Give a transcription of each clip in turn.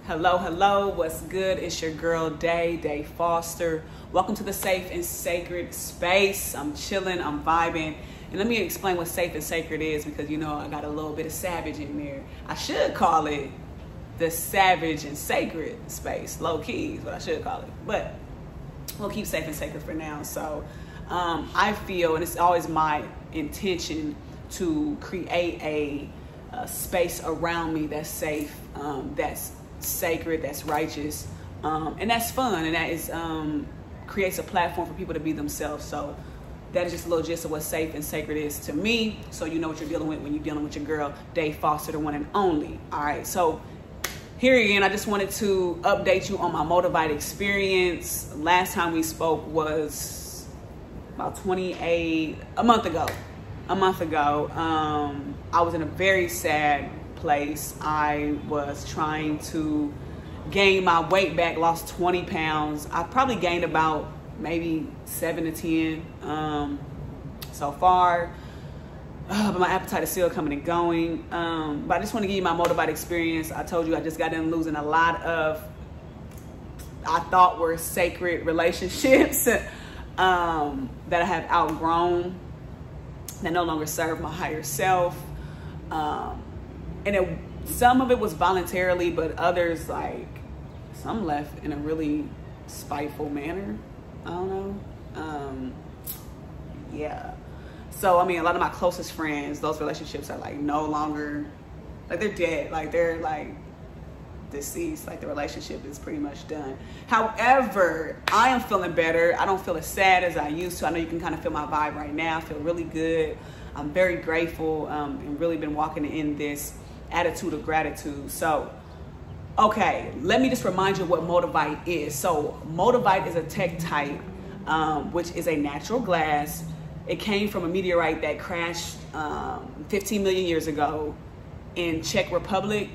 Hello, hello, what's good? It's your girl, Day Foster. Welcome to the Safe and Sacred space. I'm chilling, I'm vibing. And let me explain what safe and sacred is because, you know, I got a little bit of savage in there. I should call it the Savage and Sacred space. Low key is what I should call it. But we'll keep safe and sacred for now. So I feel, and it's always my intention to create a space around me that's safe, that's sacred, that's righteous, and that's fun, and that is creates a platform for people to be themselves. So that is just a little gist of what safe and sacred is to me, so you know what you're dealing with when you're dealing with your girl, Day Foster, the one and only. All right, so here again, I just wanted to update you on my Moldavite experience. Last time we spoke was about a month ago. I was in a very sad place. I was trying to gain my weight back, lost 20 pounds. I probably gained about maybe 7 to 10 so far. But my appetite is still coming and going. But I just want to give you my Moldavite experience. I told you I just got done losing a lot of, I thought were sacred relationships that I have outgrown, that no longer serve my higher self. And some of it was voluntarily, but others, like, some left in a really spiteful manner. I don't know. Yeah. So, I mean, a lot of my closest friends, those relationships are, like, no longer, like, they're dead. Like, they're, like, deceased. Like, the relationship is pretty much done. However, I am feeling better. I don't feel as sad as I used to. I know you can kind of feel my vibe right now. I feel really good. I'm very grateful and really been walking in this attitude of gratitude. So, okay, let me just remind you what Moldavite is. So, Moldavite is a tektite, which is a natural glass. It came from a meteorite that crashed 15 million years ago in Czech Republic,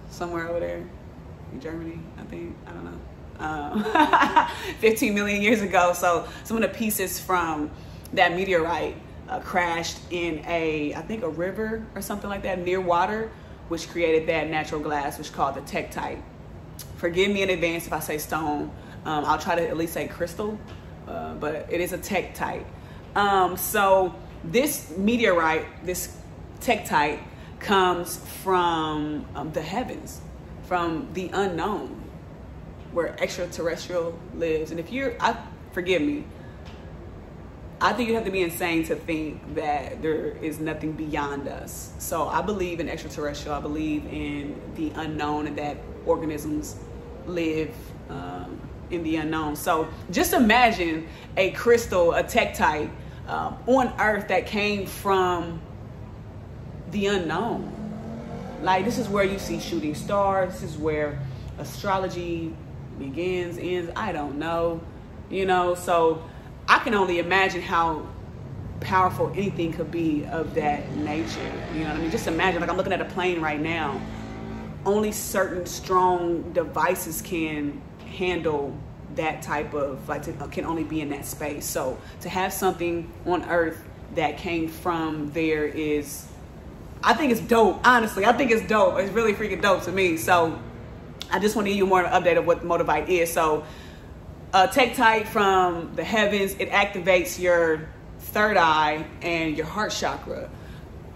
somewhere over there in Germany, I think. I don't know. 15 million years ago. So some of the pieces from that meteorite crashed in I think a river or something like that near water, which created that natural glass, which is called the tektite. Forgive me in advance if I say stone. I'll try to at least say crystal, but it is a tektite. So this meteorite, this tektite, comes from the heavens, from the unknown, where extraterrestrial lives. And if forgive me, I think you have to be insane to think that there is nothing beyond us. So I believe in extraterrestrial. I believe in the unknown and that organisms live in the unknown. So just imagine a crystal, a tektite on Earth that came from the unknown. Like, this is where you see shooting stars. This is where astrology begins, ends. I don't know, you know. So I can only imagine how powerful anything could be of that nature. You know what I mean? Just imagine, like, I'm looking at a plane right now. Only certain strong devices can handle that type of, like, can only be in that space. So to have something on Earth that came from there is, I think it's dope. Honestly, I think it's dope. It's really freaking dope to me. So I just want to give you more of an update of what Moldavite is. So tektite from the heavens, it activates your third eye and your heart chakra.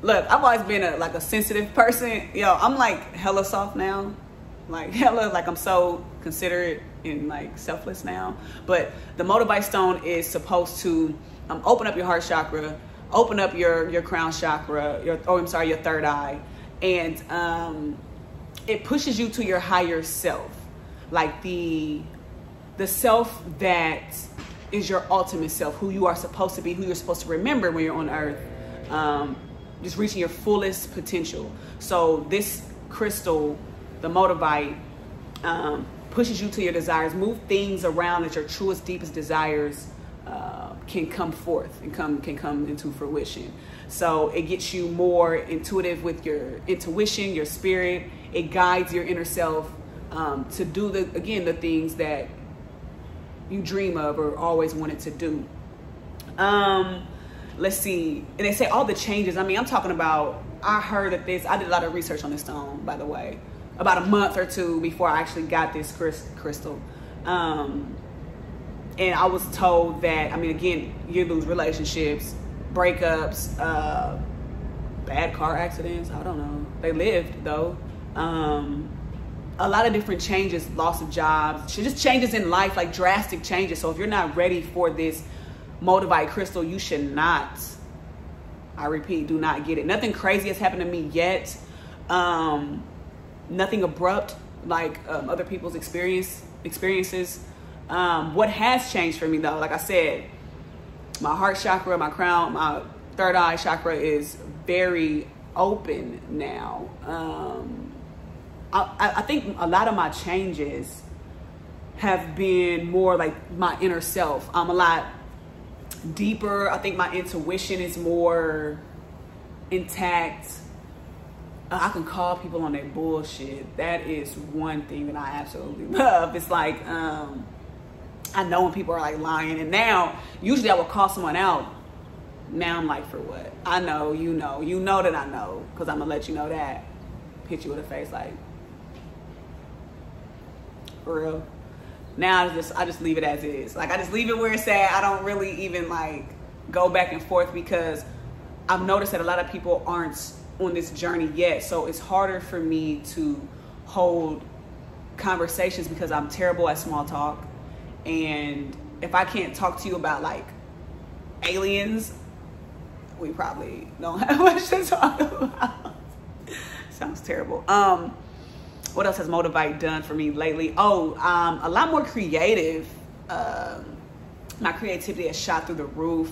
Look, I've always been a sensitive person. Yo, I'm like hella soft now. Like hella, like I'm so considerate and like selfless now. But the Moldavite stone is supposed to open up your heart chakra, open up your crown chakra, your third eye, and it pushes you to your higher self, like the self that is your ultimate self, who you are supposed to be, who you're supposed to remember when you're on Earth, just reaching your fullest potential. So this crystal, the Moldavite, pushes you to your desires, move things around that your truest, deepest desires can come forth and can come into fruition. So it gets you more intuitive with your intuition, your spirit. It guides your inner self to do the things that you dream of or always wanted to do. Let's see. And they say all the changes. I mean, I'm talking about, I heard that I did a lot of research on this stone, by the way. about a month or two before I actually got this crystal. And I was told that, I mean, again, you lose relationships, breakups, bad car accidents. I don't know. They lived though. A lot of different changes, loss of jobs, just changes in life, like drastic changes. So if you're not ready for this Moldavite crystal, you should not, I repeat, do not get it. Nothing crazy has happened to me yet. Nothing abrupt like other people's experiences. What has changed for me though, like I said, my heart chakra, my crown, my third eye chakra is very open now. I think a lot of my changes have been more like my inner self. I'm a lot deeper. I think my intuition is more intact. I can call people on their bullshit. That is one thing that I absolutely love. It's like, I know when people are like lying, and now usually I will call someone out. Now I'm like, for what? I know, you know that I know, because I'm gonna let you know that. Hit you with a face like, for real. Now I just leave it as is. Like I just leave it where it's at. I don't really even like go back and forth, because I've noticed that a lot of people aren't on this journey yet. So it's harder for me to hold conversations because I'm terrible at small talk. And if I can't talk to you about like aliens, we probably don't have much to talk about. Sounds terrible. What else has Moldavite done for me lately? Oh, a lot more creative. My creativity has shot through the roof.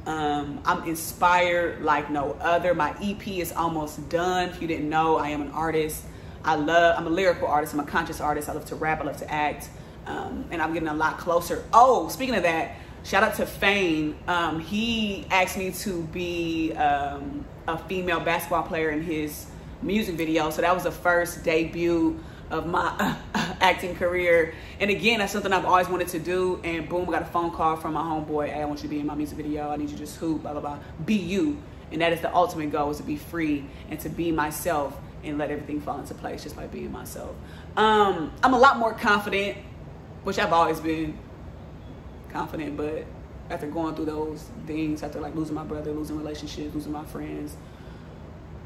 I'm inspired like no other. My EP is almost done. If you didn't know, I am an artist. I'm a lyrical artist. I'm a conscious artist. I love to rap. I love to act. And I'm getting a lot closer. Oh, speaking of that, shout out to Fane. He asked me to be a female basketball player in his music video. So that was the first debut of my acting career. And again, that's something I've always wanted to do. And boom, I got a phone call from my homeboy. Hey, I want you to be in my music video. I need you to just hoop, blah, blah, blah. Be you. And that is the ultimate goal, is to be free and to be myself and let everything fall into place just by being myself. I'm a lot more confident, which I've always been confident, but after going through those things, after like losing my brother, losing relationships, losing my friends,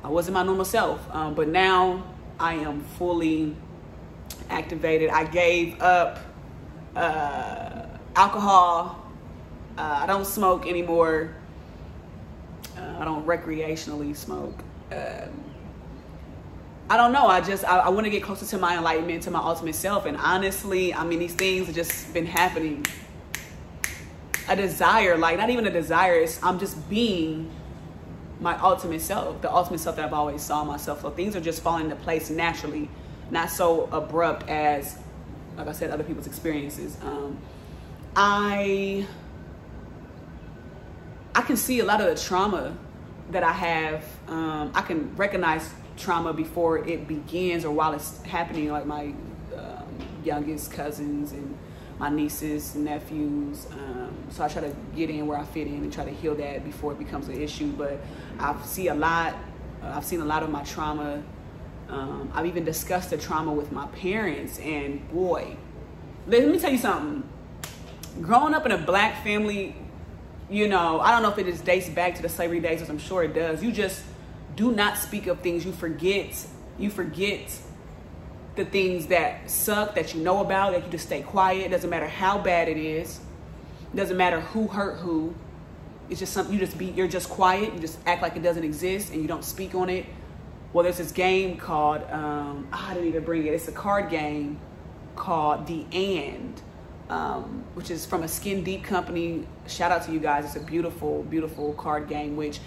I wasn't my normal self. But now I am fully activated. I gave up alcohol. I don't smoke anymore. I don't recreationally smoke. I don't know. I want to get closer to my enlightenment, to my ultimate self. And honestly, I mean, these things have just been happening. A desire, like not even a desire. I'm just being my ultimate self, the ultimate self that I've always saw myself. So things are just falling into place naturally, not so abrupt as, like I said, other people's experiences. I can see a lot of the trauma that I have. I can recognize trauma before it begins or while it's happening, like my youngest cousins and my nieces and nephews. So I try to get in where I fit in and try to heal that before it becomes an issue. But I've seen a lot of my trauma. I've even discussed the trauma with my parents, and boy, let me tell you something. Growing up in a black family, you know, I don't know if it just dates back to the slavery days, as I'm sure it does. You just do not speak of things. You forget the things that suck, that you know about, that you just stay quiet. It doesn't matter how bad it is. It doesn't matter who hurt who. It's just something you're just quiet. You just act like it doesn't exist and you don't speak on it. Well, there's this game called, I didn't even bring it. It's a card game called The And, which is from a Skin Deep company. Shout out to you guys. It's a beautiful, beautiful card game, which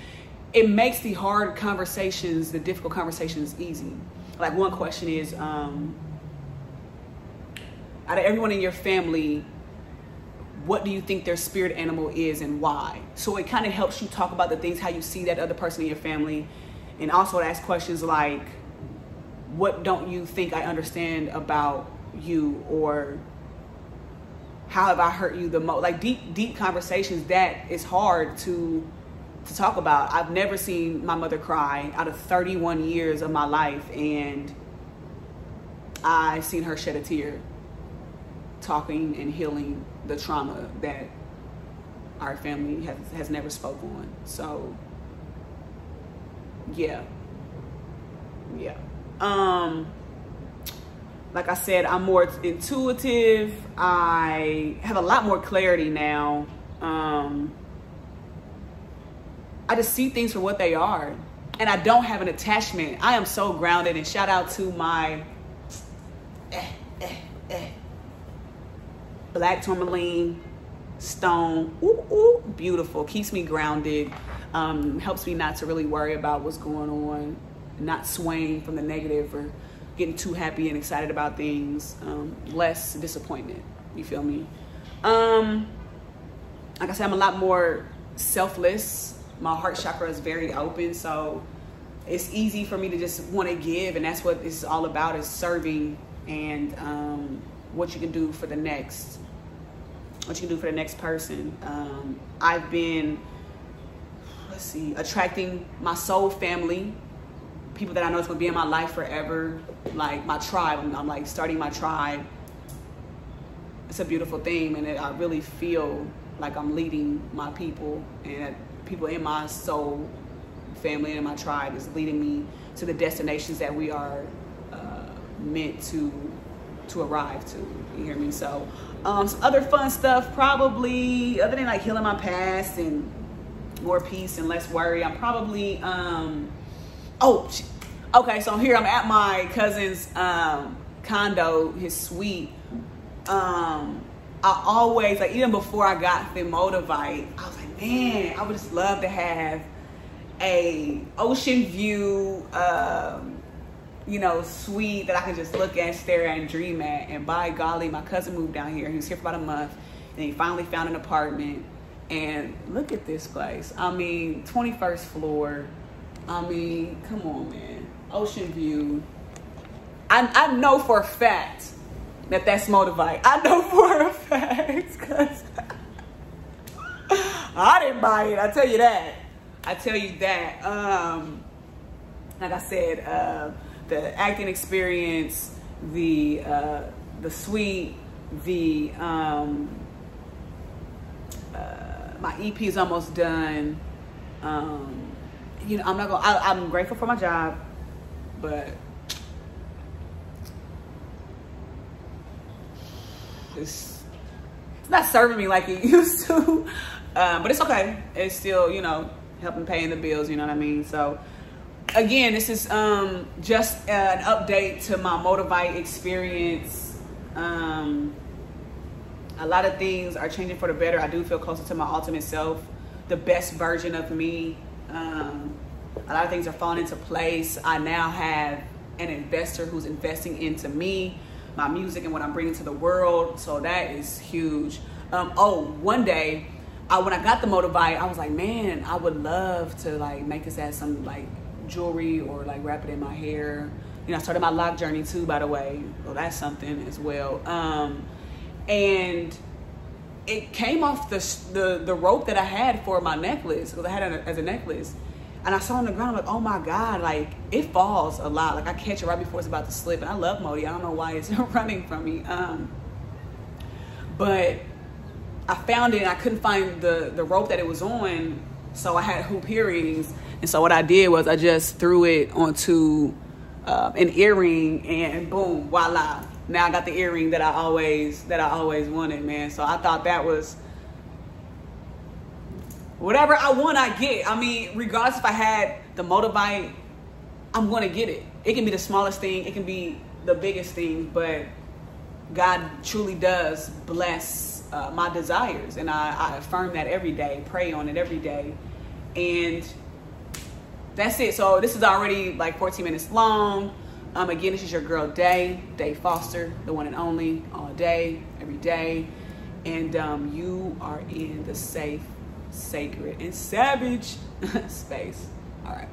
it makes the hard conversations, the difficult conversations easy. Like one question is, out of everyone in your family, what do you think their spirit animal is and why? So it kind of helps you talk about the things, how you see that other person in your family. And also ask questions like, what don't you think I understand about you? Or how have I hurt you the most? Like deep conversations that is hard to talk about. I've never seen my mother cry out of 31 years of my life. And I seen her shed a tear talking and healing the trauma that our family has never spoke on. So yeah. Like I said, I'm more intuitive. I have a lot more clarity now. I just see things for what they are, and I don't have an attachment. I am so grounded, and shout out to my black tourmaline stone. Ooh, beautiful. Keeps me grounded. Helps me not to really worry about what's going on, not swaying from the negative or getting too happy and excited about things. Less disappointment. You feel me? Like I said, I'm a lot more selfless. My heart chakra is very open, so it's easy for me to just want to give, and that's what it's all about, is serving and what you can do for the next person. I've been, attracting my soul family, people that I know is going to be in my life forever, like my tribe. I'm like starting my tribe. It's a beautiful thing, and I really feel like I'm leading my people, and people in my soul family and in my tribe is leading me to the destinations that we are meant to arrive to. You hear me? So some other fun stuff, probably, other than like healing my past and more peace and less worry, I'm probably okay, so here I'm at my cousin's condo, his suite. I always, like, even before I got the Moldavite, I was like, man, I would just love to have a ocean view, suite that I could just look at, stare at, and dream at. And by golly, my cousin moved down here. He was here for about a month, and he finally found an apartment. And look at this place. I mean, 21st floor. I mean, come on, man. Ocean view. I know for a fact that's Moldavite. I know for a fact, because I didn't buy it. I tell you that. Like I said, the acting experience, the suite, my EP is almost done. I'm grateful for my job, but it's not serving me like it used to. But it's okay. It's still, helping paying the bills, you know what I mean? So again, this is just an update to my Moldavite experience. A lot of things are changing for the better. I do feel closer to my ultimate self, the best version of me. A lot of things are falling into place. I now have an investor who's investing into me, my music, and what I'm bringing to the world. So that is huge. One day, when I got the Moldavite, I was like, man, I would love to like make this as some like jewelry or like wrap it in my hair. I started my lock journey too, by the way. So that's something as well. And it came off the rope that I had for my necklace, because I had it as a necklace. And I saw it on the ground, I'm like, oh my God, like it falls a lot. Like I catch it right before it's about to slip. And I love Modi. I don't know why it's running from me. But I found it and I couldn't find the rope that it was on. So I had hoop earrings. And so what I did was I just threw it onto an earring, and boom, voila. Now I got the earring that I always wanted, man. So I thought that was, whatever I want, I get. I mean, regardless if I had the Moldavite, I'm gonna get it. It can be the smallest thing, it can be the biggest thing, but God truly does bless my desires, and I affirm that every day, pray on it every day, and that's it. So this is already like 14 minutes long. Again, this is your girl Day Foster, the one and only, all day, every day, and you are in the safe, sacred, and savage space. All right.